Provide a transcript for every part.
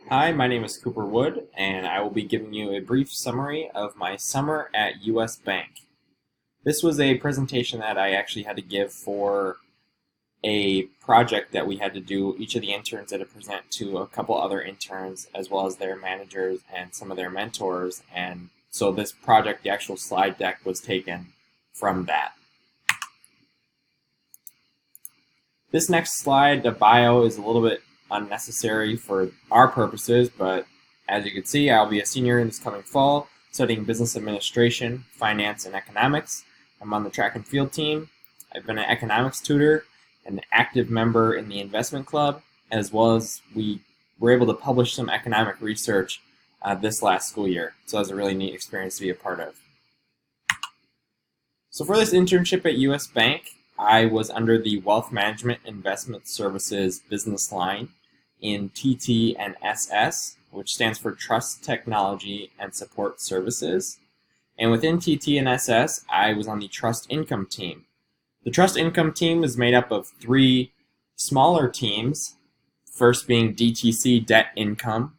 Hi, my name is Cooper Wood, and I will be giving you a brief summary of my summer at US Bank. This was a presentation that I actually had to give for a project that we had to do. Each of the interns had to present to a couple other interns, as well as their managers and some of their mentors. And so this project, the actual slide deck, was taken from that. This next slide, the bio, is a little bit unnecessary for our purposes, but as you can see, I'll be a senior in this coming fall, studying business administration, finance, and economics. I'm on the track and field team. I've been an economics tutor, an active member in the investment club, as well as we were able to publish some economic research this last school year. So it was a really neat experience to be a part of. So for this internship at US Bank, I was under the Wealth Management Investment Services business line in TT and SS, which stands for Trust Technology and Support Services. And within TT and SS, I was on the Trust Income team. The Trust Income team is made up of three smaller teams, first being DTC Debt Income,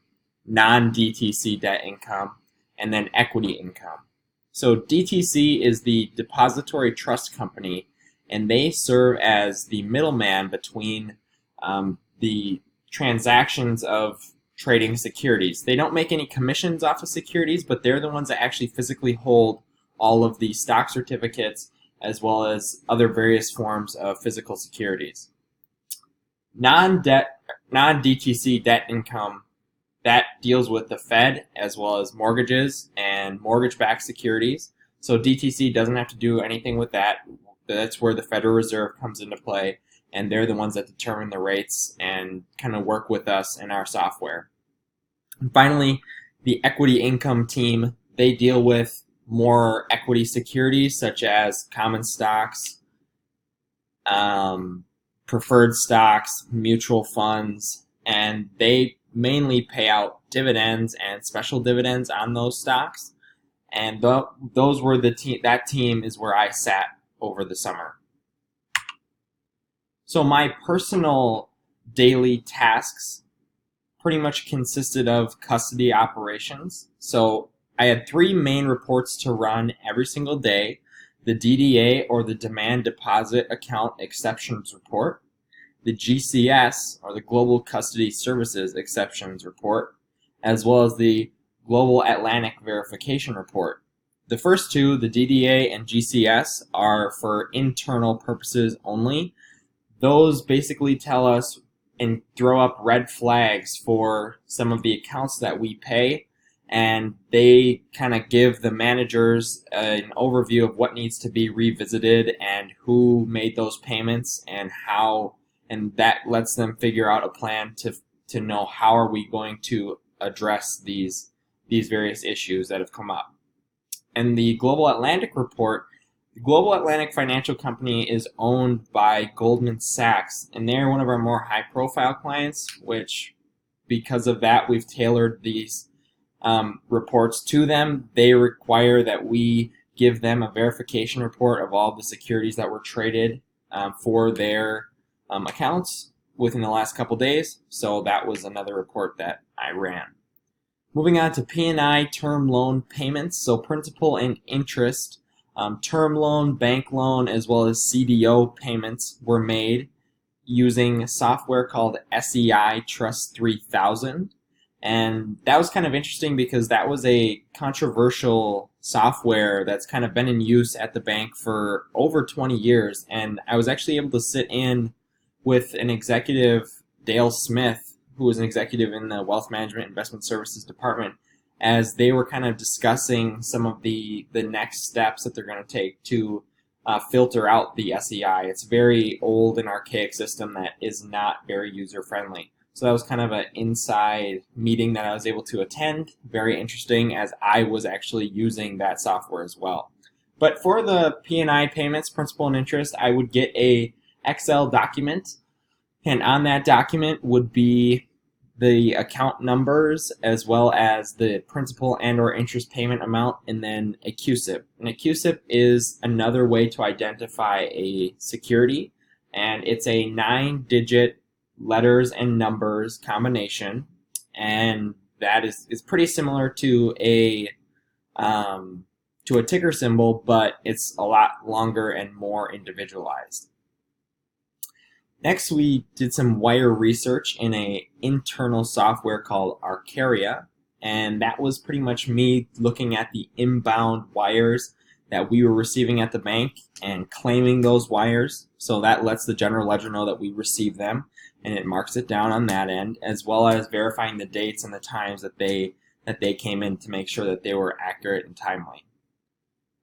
non-DTC Debt Income, and then Equity Income. So DTC is the Depository Trust Company, and they serve as the middleman between the transactions of trading securities. They don't make any commissions off of securities, but they're the ones that actually physically hold all of the stock certificates as well as other various forms of physical securities. Non-DTC debt income, that deals with the Fed as well as mortgages and mortgage-backed securities. So DTC doesn't have to do anything with that. That's where the Federal Reserve comes into play, and they're the ones that determine the rates and kind of work with us in our software. And finally, the Equity Income team, they deal with more equity securities such as common stocks, preferred stocks, mutual funds, and they mainly pay out dividends and special dividends on those stocks. And those were that team is where I sat over the summer. So my personal daily tasks pretty much consisted of custody operations. So I had three main reports to run every single day: the DDA, or the Demand Deposit Account Exceptions Report, the GCS, or the Global Custody Services Exceptions Report, as well as the Global Atlantic Verification Report. The first two, the DDA and GCS, are for internal purposes only. Those basically tell us and throw up red flags for some of the accounts that we pay, and they kind of give the managers an overview of what needs to be revisited and who made those payments and how, and that lets them figure out a plan to know how are we going to address these various issues that have come up. And the Global Atlantic report, the Global Atlantic Financial Company is owned by Goldman Sachs, and they're one of our more high-profile clients, which because of that, we've tailored these reports to them. They require that we give them a verification report of all the securities that were traded for their accounts within the last couple days. So that was another report that I ran. Moving on to P&I term loan payments, so principal and interest, term loan, bank loan, as well as CDO payments were made using software called SEI Trust 3000. And that was kind of interesting because that was a controversial software that's kind of been in use at the bank for over 20 years. And I was actually able to sit in with an executive, Dale Smith, who was an executive in the Wealth Management Investment Services Department, as they were kind of discussing some of the next steps that they're going to take to filter out the SEI. It's a very old and archaic system that is not very user-friendly. So that was kind of an inside meeting that I was able to attend. Very interesting, as I was actually using that software as well. But for the P&I payments, principal and interest, I would get a Excel document, and on that document would be the account numbers as well as the principal and or interest payment amount, and then a CUSIP. And a CUSIP is another way to identify a security, and it's a 9-digit letters and numbers combination, and that is pretty similar to a ticker symbol, but it's a lot longer and more individualized. Next, we did some wire research in an internal software called Arcaria, and that was pretty much me looking at the inbound wires that we were receiving at the bank and claiming those wires. So that lets the general ledger know that we received them, and it marks it down on that end, as well as verifying the dates and the times that they came in to make sure that they were accurate and timely.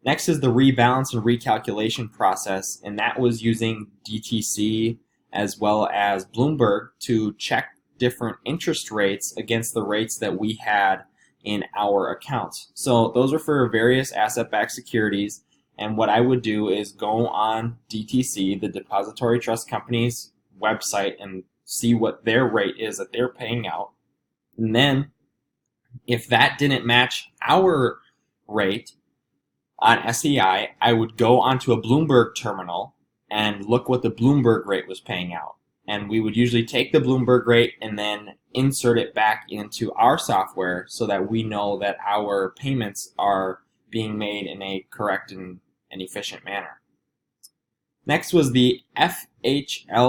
Next is the rebalance and recalculation process, and that was using DTC as well as Bloomberg to check different interest rates against the rates that we had in our accounts. So those are for various asset-backed securities, and what I would do is go on DTC, the Depository Trust Company's website, and see what their rate is that they're paying out. And then if that didn't match our rate on SEI, I would go onto a Bloomberg terminal and look what the Bloomberg rate was paying out. And we would usually take the Bloomberg rate and then insert it back into our software so that we know that our payments are being made in a correct and efficient manner. Next was the FHLMC,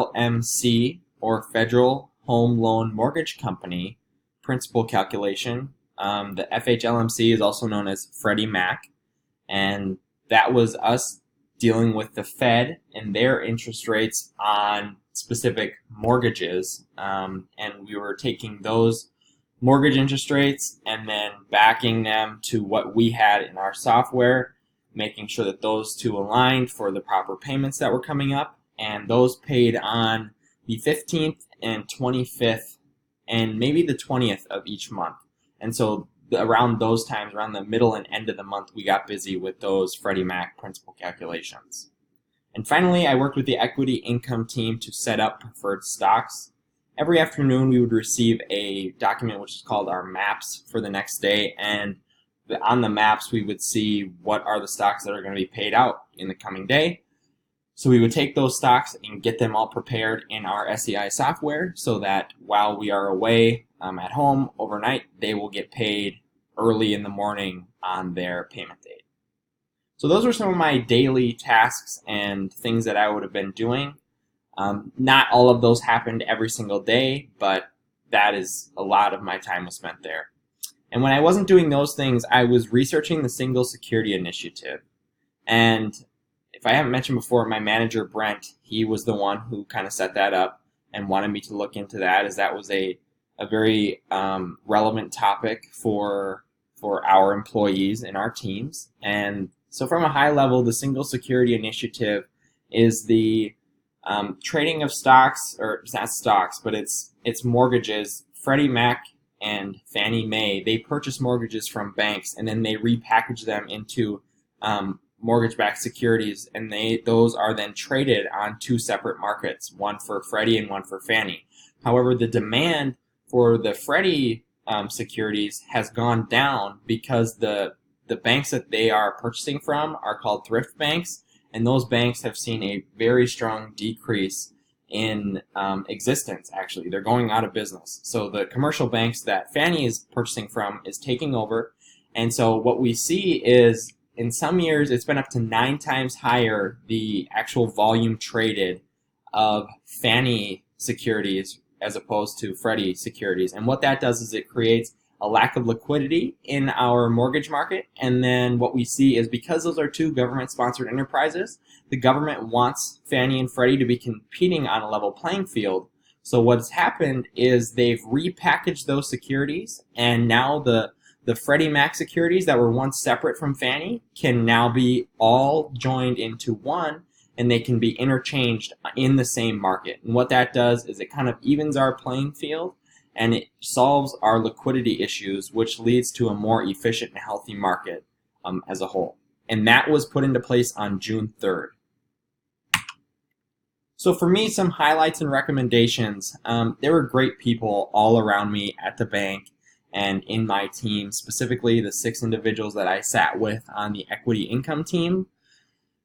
or Federal Home Loan Mortgage Company, principal calculation. The FHLMC is also known as Freddie Mac, and that was us dealing with the Fed and their interest rates on specific mortgages, and we were taking those mortgage interest rates and then backing them to what we had in our software, making sure that those two aligned for the proper payments that were coming up, and those paid on the 15th and 25th and maybe the 20th of each month. And so around those times, around the middle and end of the month, we got busy with those Freddie Mac principal calculations. And finally, I worked with the equity income team to set up preferred stocks. Every afternoon, we would receive a document which is called our maps for the next day, and on the maps, we would see what are the stocks that are going to be paid out in the coming day. So we would take those stocks and get them all prepared in our SEI software so that while we are away at home overnight, they will get paid early in the morning on their payment date. So those were some of my daily tasks and things that I would have been doing. Not all of those happened every single day, but that is a lot of my time was spent there. And when I wasn't doing those things, I was researching the Single Security Initiative. And if I haven't mentioned before, my manager, Brent, he was the one who kind of set that up and wanted me to look into that, as that was a very relevant topic for our employees and our teams. And so from a high level, the Single Security Initiative is the trading of stocks, or it's not stocks, but it's mortgages. Freddie Mac and Fannie Mae, they purchase mortgages from banks and then they repackage them into mortgage-backed securities, and those are then traded on two separate markets, one for Freddie and one for Fannie. However, the demand for the Freddie securities has gone down because the banks that they are purchasing from are called thrift banks, and those banks have seen a very strong decrease in existence. Actually, they're going out of business. So the commercial banks that Fannie is purchasing from is taking over, and so what we see is in some years it's been up to 9 times higher the actual volume traded of Fannie securities as opposed to Freddie securities. And what that does is it creates a lack of liquidity in our mortgage market. And then what we see is, because those are two government-sponsored enterprises, the government wants Fannie and Freddie to be competing on a level playing field. So what's happened is they've repackaged those securities, and now the Freddie Mac securities that were once separate from Fannie can now be all joined into one, and they can be interchanged in the same market. And what that does is it kind of evens our playing field, and it solves our liquidity issues, which leads to a more efficient and healthy market as a whole. And that was put into place on June 3rd. So for me, some highlights and recommendations. There were great people all around me at the bank and in my team, specifically the 6 individuals that I sat with on the equity income team.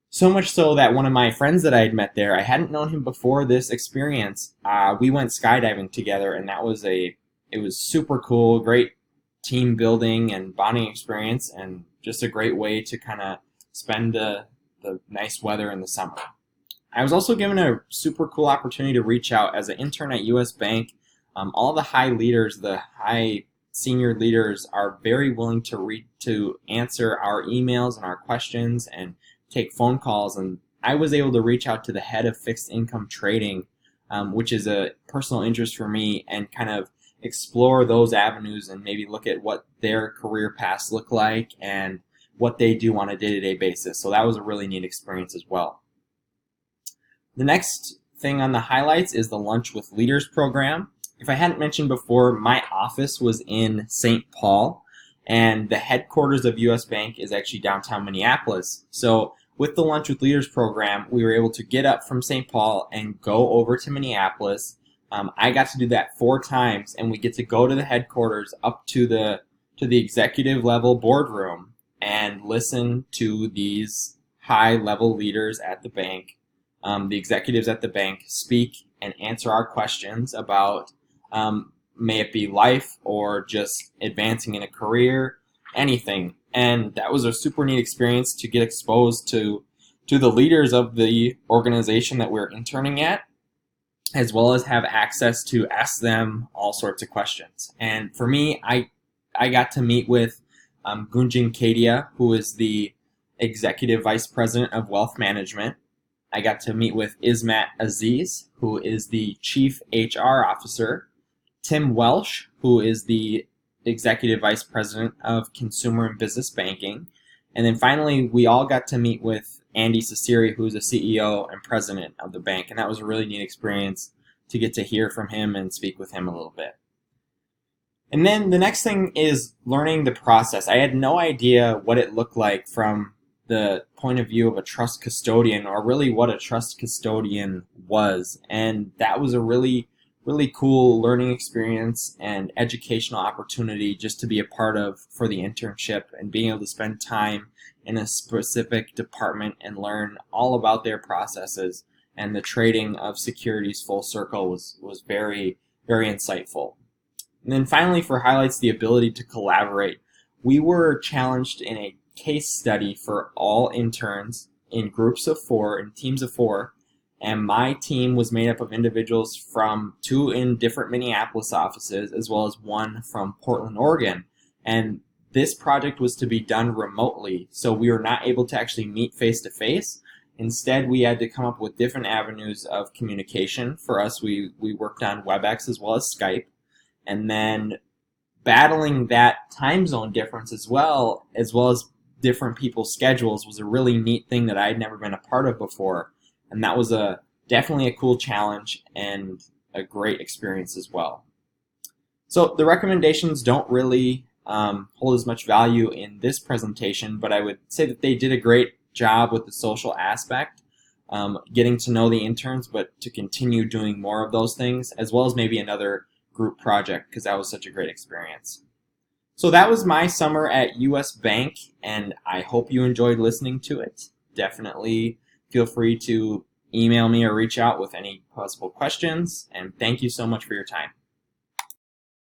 So much so that one of my friends that I had met there, I hadn't known him before this experience. We went skydiving together, and that was a it was super cool, great team building and bonding experience, and just a great way to kind of spend the nice weather in the summer. I was also given a super cool opportunity to reach out as an intern at US Bank. All the high leaders, the high senior leaders, are very willing to answer our emails and our questions and take phone calls. And I was able to reach out to the head of fixed income trading, which is a personal interest for me, and kind of explore those avenues and maybe look at what their career paths look like and what they do on a day-to-day basis. So that was a really neat experience as well. The next thing on the highlights is the Lunch with Leaders program. If I hadn't mentioned before, my office was in St. Paul, and the headquarters of US Bank is actually downtown Minneapolis. So with the Lunch with Leaders program, we were able to get up from St. Paul and go over to Minneapolis. I got to do that 4 times, and we get to go to the headquarters up to the executive level boardroom and listen to these high level leaders at the bank, the executives at the bank, speak and answer our questions about may it be life or just advancing in a career, anything. And that was a super neat experience to get exposed to the leaders of the organization that we're interning at, as well as have access to ask them all sorts of questions. And for me, I got to meet with Gunjan Kedia, who is the Executive Vice President of Wealth Management. I got to meet with Ismat Aziz, who is the Chief HR Officer, Tim Welsh, who is the Executive Vice President of Consumer and Business Banking. And then finally, we all got to meet with Andy Cecere, who's the CEO and President of the bank. And that was a really neat experience to get to hear from him and speak with him a little bit. And then the next thing is learning the process. I had no idea what it looked like from the point of view of a trust custodian, or really what a trust custodian was. And that was a really cool learning experience and educational opportunity just to be a part of for the internship, and being able to spend time in a specific department and learn all about their processes. And the trading of securities full circle was very, very insightful. And then finally, for highlights, the ability to collaborate. We were challenged in a case study for all interns in groups of 4, in teams of 4, and my team was made up of individuals from 2 in different Minneapolis offices, as well as 1 from Portland, Oregon. And this project was to be done remotely, so we were not able to actually meet face-to-face. Instead, we had to come up with different avenues of communication. For us, we worked on WebEx as well as Skype. And then battling that time zone difference as well as different people's schedules was a really neat thing that I had never been a part of before. And that was definitely a cool challenge and a great experience as well. So the recommendations don't really hold as much value in this presentation, but I would say that they did a great job with the social aspect, getting to know the interns, but to continue doing more of those things, as well as maybe another group project, because that was such a great experience. So that was my summer at US Bank, and I hope you enjoyed listening to it. Definitely feel free to email me or reach out with any possible questions, and thank you so much for your time.